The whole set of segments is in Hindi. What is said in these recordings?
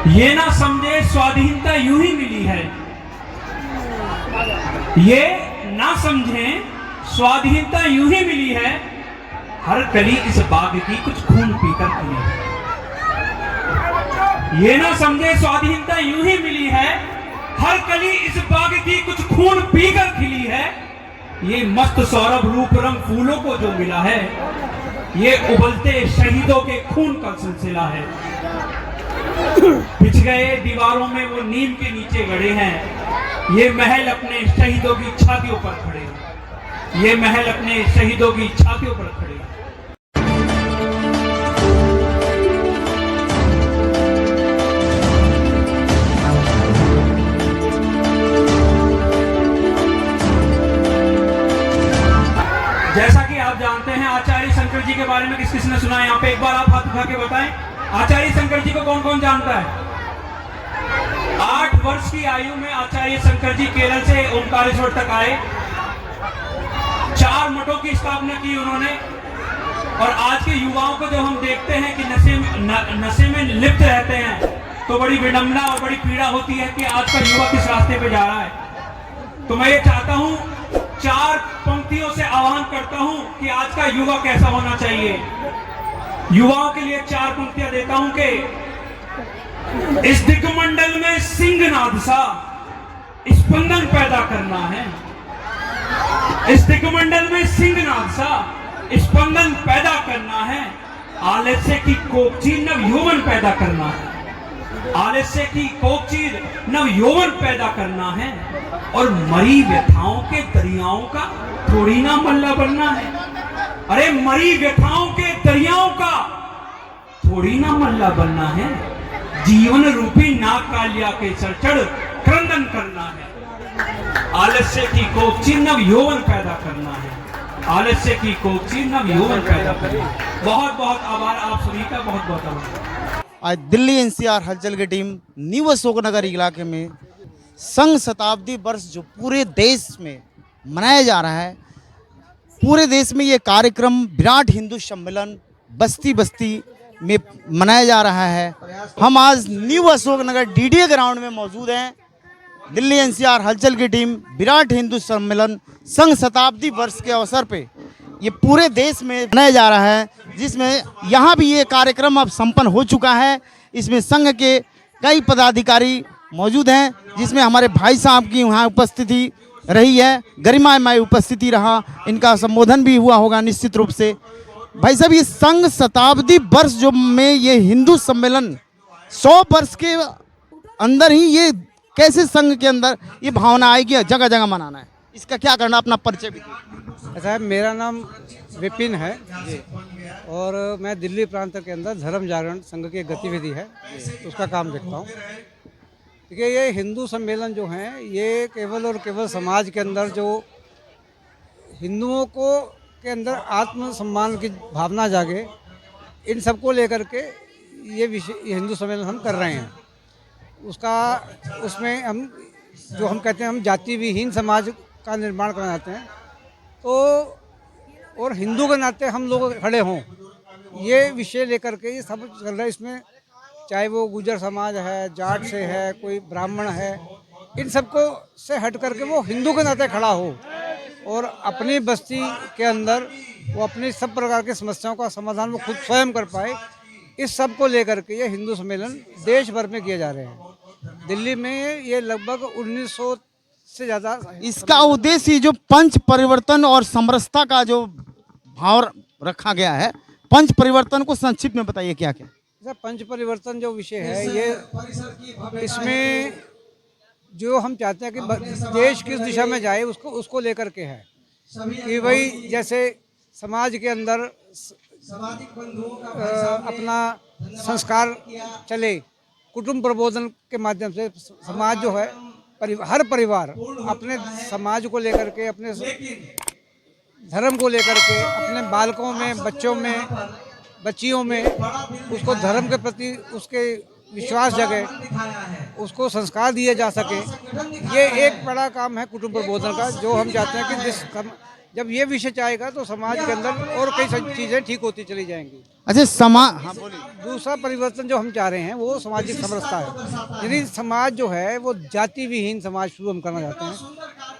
ये ना समझे स्वाधीनता यूं ही मिली है, ये ना समझे स्वाधीनता यूं ही मिली है, हर कली इस बाग की कुछ खून पीकर खिली है। ये ना समझे स्वाधीनता यूं ही मिली है, हर कली इस बाग की कुछ खून पीकर खिली है। ये मस्त सौरभ रूप रंग फूलों को जो मिला है, ये उबलते शहीदों के खून का सिलसिला है। बिछ गए दीवारों में वो नीम के नीचे गड़े हैं, ये महल अपने शहीदों की छातियों पर खड़े हैं, ये महल अपने शहीदों की छातियों पर खड़े हैं। जैसा कि आप जानते हैं, आचार्य शंकर जी के बारे में किस किस ने सुना है यहाँ पे? एक बार आप हाथ उठा के बताएं, आचार्य शंकर जी को कौन कौन जानता है? 8 वर्ष की आयु में आचार्य शंकर जी केरल से ओमकारेश्वर तक आए, 4 मठों की स्थापना की उन्होंने। और आज के युवाओं को जब हम देखते हैं कि नशे में लिप्त रहते हैं, तो बड़ी विडंबना और बड़ी पीड़ा होती है कि आज का युवा किस रास्ते पे जा रहा है। तो मैं ये चाहता हूं, 4 पंक्तियों से आह्वान करता हूं कि आज का युवा कैसा होना चाहिए। युवाओं के लिए 4 पंक्तियां देता हूं कि इस दिग्मंडल में सिंहनाद सा स्पंदन पैदा करना है, इस दिग्मंडल में सिंहनाद सा स्पंदन पैदा करना है। आलस्य की कोकची नव यौवन पैदा करना है, आलस्य की कोकची नव यौवन पैदा करना है। और मरी व्यथाओं के दरियाओं का थोड़ी ना मल्ला बनना है। अरे मरी व्यथाओं के दरियाओं का थोड़ी ना मल्ला बनना है। जीवन रूपी नाग कालिया के सर चढ़ क्रंदन करना है। आलस्य की कोकची नव यौवन पैदा करना है, आलस्य की कोकची नव यौवन पैदा करना है। बहुत बहुत आभार आप सभी का, बहुत बहुत आभार। आज दिल्ली एनसीआर हलचल की टीम न्यू अशोकनगर इलाके में संघ शताब्दी वर्ष जो पूरे देश में मनाया जा रहा है, पूरे देश में ये कार्यक्रम विराट हिंदू सम्मेलन बस्ती बस्ती में मनाया जा रहा है। हम आज न्यू अशोकनगर डीडीए ग्राउंड में मौजूद हैं। दिल्ली एनसीआर हलचल की टीम विराट हिंदू सम्मेलन संघ शताब्दी वर्ष के अवसर पे ये पूरे देश में मनाया जा रहा है, जिसमें यहाँ भी ये कार्यक्रम अब संपन्न हो चुका है। इसमें संघ के कई पदाधिकारी मौजूद हैं, जिसमें हमारे भाई साहब की वहाँ उपस्थिति रही है, गरिमामय उपस्थिति रहा, इनका संबोधन भी हुआ होगा निश्चित रूप से। भाई साहब, ये संघ शताब्दी वर्ष जो में ये हिंदू सम्मेलन 100 वर्ष के अंदर ही ये कैसे संघ के अंदर ये भावना आई कि जगह जगह मनाना है, इसका क्या करना? अपना परिचय भी। अच्छा, मेरा नाम विपिन है और मैं दिल्ली प्रांत के अंदर धर्म जागरण संघ की गतिविधि है, उसका काम देखता हूँ। देखिए, ये हिंदू सम्मेलन जो हैं, ये केवल और केवल समाज के अंदर जो हिंदुओं को के अंदर आत्मसम्मान की भावना जागे, इन सबको लेकर के ये हिंदू सम्मेलन हम कर रहे हैं। उसमें हम जो हम कहते हैं, हम जाति विहीन समाज का निर्माण करना चाहते हैं। तो और हिंदू के नाते हम लोग खड़े हों, ये विषय लेकर के ये सब चल रहा है। इसमें चाहे वो गुजर समाज है, जाट से है, कोई ब्राह्मण है, इन सबको से हट करके वो हिंदू के नाते खड़ा हो और अपनी बस्ती के अंदर वो अपनी सब प्रकार की समस्याओं का समाधान वो खुद स्वयं कर पाए। इस सब को लेकर के ये हिंदू सम्मेलन देश भर में किए जा रहे हैं। दिल्ली में ये लगभग 1900 से ज़्यादा। इसका उद्देश्य जो पंच परिवर्तन और समरसता का जो भाव रखा गया है, पंच परिवर्तन को संक्षिप्त में बताइए क्या क्या? पंच परिवर्तन जो विषय है, ये इसमें जो हम चाहते हैं कि देश किस दिशा में जाए, उसको लेकर के है कि भाई जैसे समाज के अंदर अपना संस्कार चले, कुटुंब प्रबोधन के माध्यम से समाज जो है, हर परिवार अपने समाज को लेकर के, अपने धर्म को लेकर के, अपने बालकों में, बच्चों में, बच्चियों में उसको धर्म के प्रति उसके विश्वास जगे, उसको संस्कार दिए जा सके। ये एक बड़ा काम है कुटुंब प्रबोधन का, जो हम चाहते हैं कि जब ये विषय जाएगा तो समाज के अंदर और कई सारी चीज़ें ठीक होती चली जाएंगी। अच्छा हाँ बोलिए। दूसरा परिवर्तन जो हम चाह रहे हैं वो सामाजिक समरसता है। यदि समाज जो है वो जाति विहीन समाज शुरू हम करना चाहते हैं,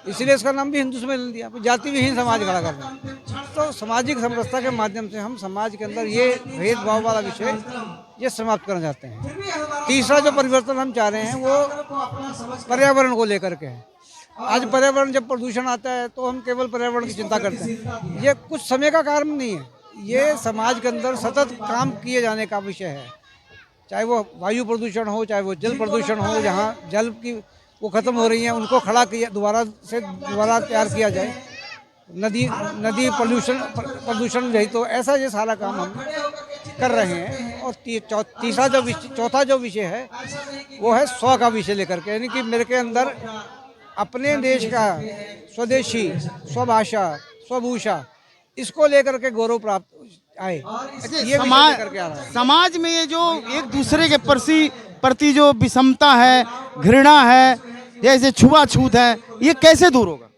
इसलिए इसका नाम भी हिंदू सम्मेलन दिया, जाति विहीन समाज खड़ा कर रहे हैं। तो सामाजिक समरसता के माध्यम से हम समाज के अंदर ये भेदभाव वाला विषय ये समाप्त करना चाहते हैं। तीसरा जो परिवर्तन हम चाह रहे हैं वो पर्यावरण को लेकर के है। आज पर्यावरण जब प्रदूषण आता है तो हम केवल पर्यावरण की चिंता करते हैं, ये कुछ समय का कारण नहीं है, ये समाज के अंदर सतत काम किए जाने का विषय है। चाहे वो वायु प्रदूषण हो, चाहे वो जल प्रदूषण हो, जहाँ जल की वो ख़त्म हो रही हैं उनको खड़ा किया दोबारा तैयार किया जाए, नदी प्रदूषण रही, तो ऐसा ये सारा काम हम कर रहे हैं। और चौथा जो विषय है वो है स्व का विषय लेकर के, यानी कि मेरे के अंदर अपने देश का स्वदेशी, स्वभाषा, स्वभूषा, इसको लेकर के गौरव प्राप्त आए, ये विषय लेकर के आ रहा है। समाज में ये जो एक दूसरे के प्रति जो विषमता है, घृणा है, जैसे छुआछूत है, ये कैसे दूर होगा?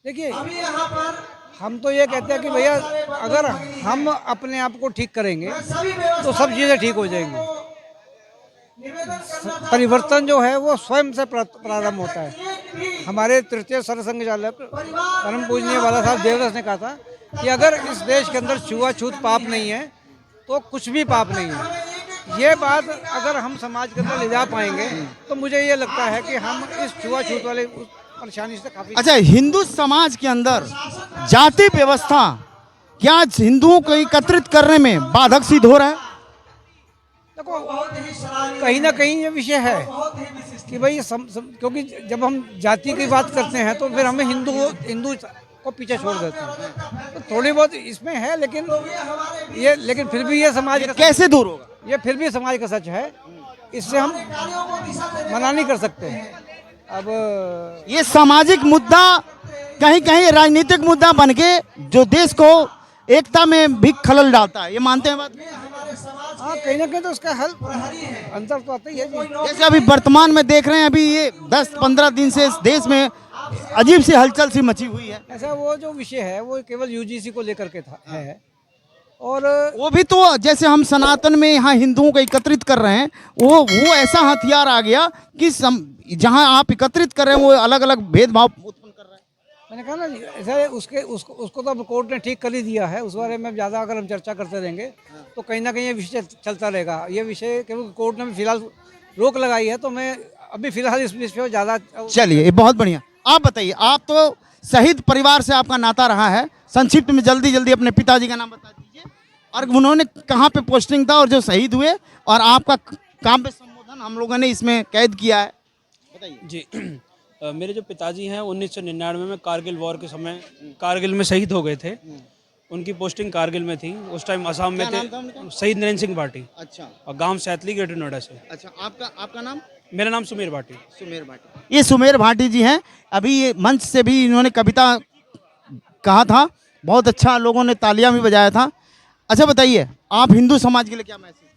देखिए, हम तो ये कहते हैं कि भैया अगर हम अपने आप को ठीक करेंगे तो सब चीज़ें ठीक हो जाएंगी। परिवर्तन जो है वो स्वयं से प्रारंभ होता है। हमारे तृतीय सरसंघचालक परम पूजनीय बाला साहब देवदास ने कहा था कि अगर इस देश के अंदर छुआछूत पाप नहीं है तो कुछ भी पाप नहीं है। ये बात अगर हम समाज के अंदर ले जा पाएंगे तो मुझे ये लगता है कि हम इस छुआछूत वाले परेशानी से काफी। अच्छा, हिंदू समाज के अंदर जाति व्यवस्था क्या हिंदुओं को एकत्रित करने में बाधक सिद्ध हो रहा है? देखो, कहीं ना कहीं ये विषय है कि भाई क्योंकि जब हम जाति की बात करते हैं तो फिर हमें हिंदू को पीछे छोड़ देते हैं, तो थोड़ी बहुत इसमें है, लेकिन फिर भी ये समाज का कैसे दूर होगा? ये फिर भी समाज का सच है, इससे हम मना नहीं कर सकते। अब ये सामाजिक मुद्दा कहीं कहीं राजनीतिक मुद्दा बन के जो देश को एकता में भी खलल डालता है, ये मानते हैं बात? हाँ, कहीं ना कहीं तो उसका हल अंतर तो आता ही है। जैसे अभी वर्तमान में देख रहे हैं, अभी ये 10-15 दिन से इस देश में अजीब सी हलचल सी मची हुई है। ऐसा वो जो विषय है वो केवल यूजीसी को लेकर के है, और वो भी तो जैसे हम सनातन में यहाँ हिंदुओं को एकत्रित कर रहे हैं, वो ऐसा हथियार आ गया कि जहाँ आप एकत्रित कर रहे हैं वो अलग अलग भेदभाव उत्पन्न कर रहे हैं। मैंने कहा ना, ऐसा उसको तो अब कोर्ट ने ठीक कर ही दिया है, उस बारे में ज़्यादा अगर हम चर्चा करते रहेंगे तो कहीं ना कहीं ये विषय चलता रहेगा। ये विषय केवल कोर्ट ने फिलहाल रोक लगाई है, तो मैं अभी फिलहाल इस विषय पर ज़्यादा। चलिए, ये बहुत बढ़िया। आप बताइए, आप तो शहीद परिवार से आपका नाता रहा है, संक्षिप्त में जल्दी अपने पिताजी का नाम बता दीजिए और उन्होंने कहाँ पे पोस्टिंग था और जो शहीद हुए, और आपका काम पे संबोधन हम लोगों ने इसमें कैद किया है, बताइए जी। मेरे जो पिताजी हैं 1999 में कारगिल वॉर के समय कारगिल में शहीद हो गए थे। उनकी पोस्टिंग कारगिल में थी, उस टाइम असम में थे। शहीद नरेंद्र सिंह भाटी। अच्छा। और गांव सैतली, ग्रेटर नोएडा से। अच्छा, आपका नाम? मेरा नाम सुमेर भाटी। सुमेर भाटी। ये सुमेर भाटी जी हैं। अभी ये मंच से भी इन्होंने कविता कहा था, बहुत अच्छा, लोगों ने तालियां भी बजाया था। अच्छा बताइए, आप हिंदू समाज के लिए क्या मैसेज?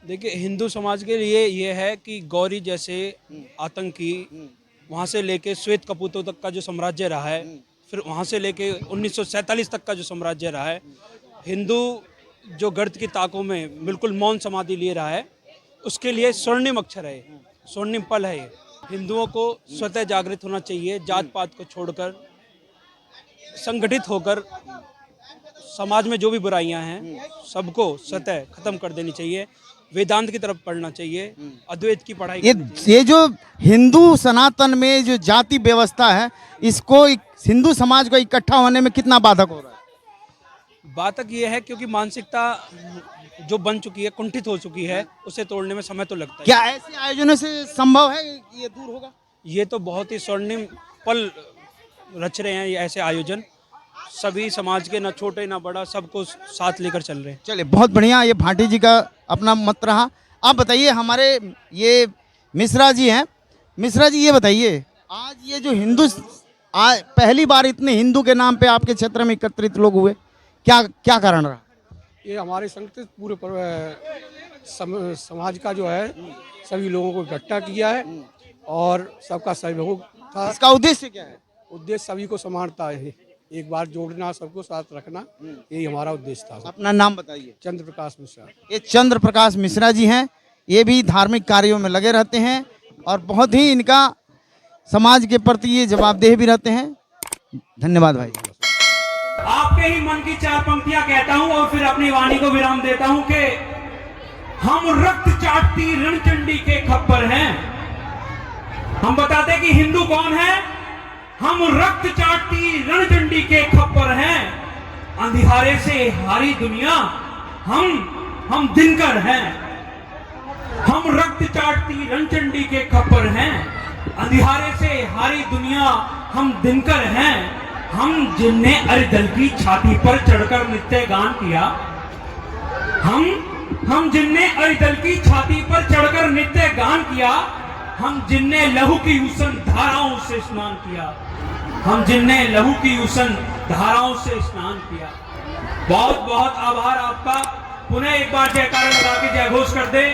देखिए, हिंदू समाज के लिए ये है कि गौरी जैसे आतंकी, वहाँ से लेके श्वेत कपूतों तक का जो साम्राज्य रहा है, फिर वहाँ से लेके 1947 तक का जो साम्राज्य रहा है, हिंदू जो गर्द की ताकों में बिल्कुल मौन समाधि लिए रहा है, उसके लिए स्वर्णिम अक्षर है, स्वर्णिम पल है। हिंदुओं को स्वतः जागृत होना चाहिए, जात पात को छोड़कर संगठित होकर समाज में जो भी बुराइयां हैं सबको स्वतः खत्म कर देनी चाहिए। वेदांत की तरफ पढ़ना चाहिए, अद्वैत की पढ़ाई ये जो हिंदू सनातन में जो जाति व्यवस्था है, इसको हिंदू समाज को इकट्ठा होने में कितना बाधक हो रहा है? बाधक ये है क्योंकि मानसिकता जो बन चुकी है, कुंठित हो चुकी है, उसे तोड़ने में समय तो लगता है। क्या ऐसे आयोजनों से संभव है ये दूर होगा? ये तो बहुत ही स्वर्णिम पल रच रहे हैं ये ऐसे आयोजन, सभी समाज के, ना छोटे ना बड़ा, सबको साथ लेकर चल रहे हैं। चलिए, बहुत बढ़िया। ये भाटी जी का अपना मत रहा। आप बताइए, हमारे ये मिश्रा जी हैं। मिश्रा जी, ये बताइए, आज ये जो पहली बार इतने हिंदू के नाम पे आपके क्षेत्र में एकत्रित लोग हुए, क्या कारण रहा? ये हमारे संगठित पूरे समाज का जो है सभी लोगों को इकट्ठा किया है और सबका सहयोग था। इसका उद्देश्य क्या है? उद्देश्य सभी को समानता है, एक बार जोड़ना, सबको साथ रखना, यही हमारा उद्देश्य था। अपना नाम बताइए। चंद्र प्रकाश मिश्रा। ये चंद्र प्रकाश मिश्रा जी हैं। ये भी धार्मिक कार्यों में लगे रहते हैं और बहुत ही इनका समाज के प्रति ये जवाबदेह भी रहते हैं। धन्यवाद भाई। आपके ही मन की 4 पंक्तियां कहता हूं और फिर अपनी वाणी को विराम देता हूं कि हम रक्त चाटती रणचंडी के खप्पर हैं। हम बताते कि हिंदू कौन है। हम रक्त चाटती रणचंडी के खप्पर हैं। अंधियारे से हारी दुनिया हम दिनकर हैं। हम रक्त चाटती रणचंडी के खप्पर हैं। अंधियारे से हारी दुनिया हम दिनकर हैं। हम जिनने अरिदल की छाती पर चढ़कर नित्य गान किया। हम जिनने अरिदल की छाती पर चढ़कर नित्य गान किया। हम जिनने लहू की उसन धाराओं से स्नान किया। हम जिनने लहू की उसन धाराओं से स्नान किया। बहुत बहुत आभार आपका। पुनः एक बार जयकारा लगा के जय घोष कर दे।